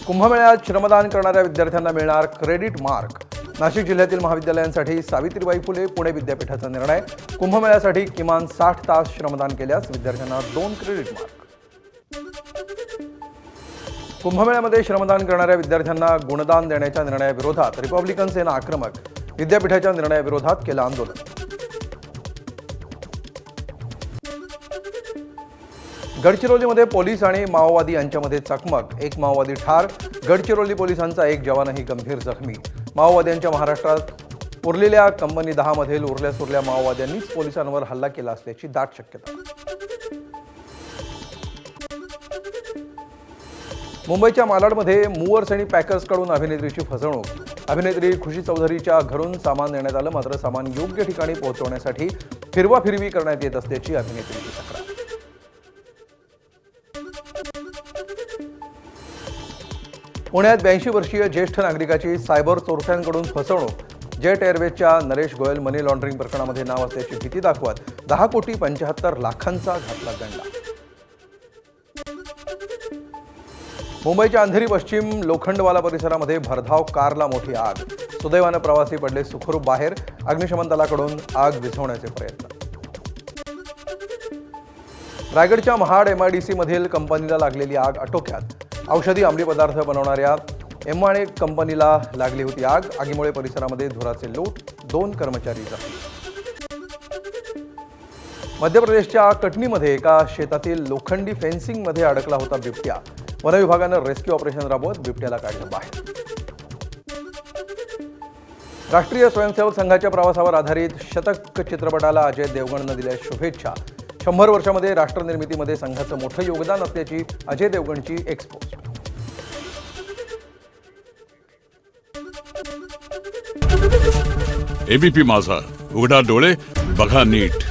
कुंभमेळ्यात श्रमदान करणाऱ्या विद्यार्थ्यांना मिळणार क्रेडिट मार्क। नाशिक जिल्ह्यातील महाविद्यालयांसाठी सावित्रीबाई फुले पुणे विद्यापीठाचा निर्णय। कुंभमेळ्यासाठी किमान 60 तास श्रमदान केल्यास विद्यार्थ्यांना 2 क्रेडिट मार्क। कुंभमेळ्यामध्ये श्रमदान करणाऱ्या विद्यार्थ्यांना गुणदान देण्याच्या निर्णयाविरोधात रिपब्लिकन सेना आक्रमक। विद्यापीठाच्या निर्णयाविरोधात केलं आंदोलन। गडचिरोलीमध्ये पोलीस आणि माओवादी यांच्यामध्ये चकमक। एक माओवादी ठार। गडचिरोली पोलिसांचा एक जवानही गंभीर जखमी। माओवाद्यांच्या महाराष्ट्रात उरलेल्या कंपनी 10 मधील उरल्या माओवाद्यांनीच पोलिसांवर हल्ला केला असल्याची दाट शक्यता। मुंबईच्या मालाडमध्ये मूवर्स आणि पॅकर्सकडून अभिनेत्रीची फसवणूक। अभिनेत्री खुशी चौधरीच्या घरून सामान नेण्यात आलं, मात्र सामान योग्य ठिकाणी पोहोचवण्यासाठी फिरवाफिरवी करण्यात येत असल्याची अभिनेत्रीची तक्रार। पुण्यात 82 वर्षीय ज्येष्ठ नागरिकाची सायबर चोरट्यांकडून फसवणूक। जेट एअरवेजच्या नरेश गोयल मनी लॉन्ड्रिंग प्रकरणामध्ये नाव असल्याची भीती दाखवत 10,75,00,000चा घातला गंडा। मुंबईच्या अंधेरी पश्चिम लोखंडवाला परिसरामध्ये भरधाव कारला मोठी आग। सुदैवानं प्रवासी पडले सुखरूप बाहेर। अग्निशमन दलाकडून आग विझवण्याचे प्रयत्न। रायगडच्या महाड MIDC मधील कंपनीला लागलेली आग आटोक्यात। औषधी अंमली पदार्थ बनवणाऱ्या एम्माणे कंपनीला लागली होती आग। आगीमुळे परिसरामध्ये धुराचे लोट। 2 कर्मचारी जखमी। मध्य प्रदेशच्या कटनीमध्ये एका शेतातील लोखंडी फेन्सिंगमध्ये अडकला होता बिबट्या। वन विभागानं रेस्क्यू ऑपरेशन राबवत बिबट्याला काढलं बाहेर। राष्ट्रीय स्वयंसेवक संघाच्या प्रवासावर आधारित शतक चित्रपटाला अजय देवगणनं दिल्या शुभेच्छा। 100 वर्षांमध्ये राष्ट्रनिर्मितीमध्ये संघाचं मोठं योगदान असल्याची अजय देवगणची एक्सपोस्ट। एबीपी माझा, उघडा डोळे बघा नीट।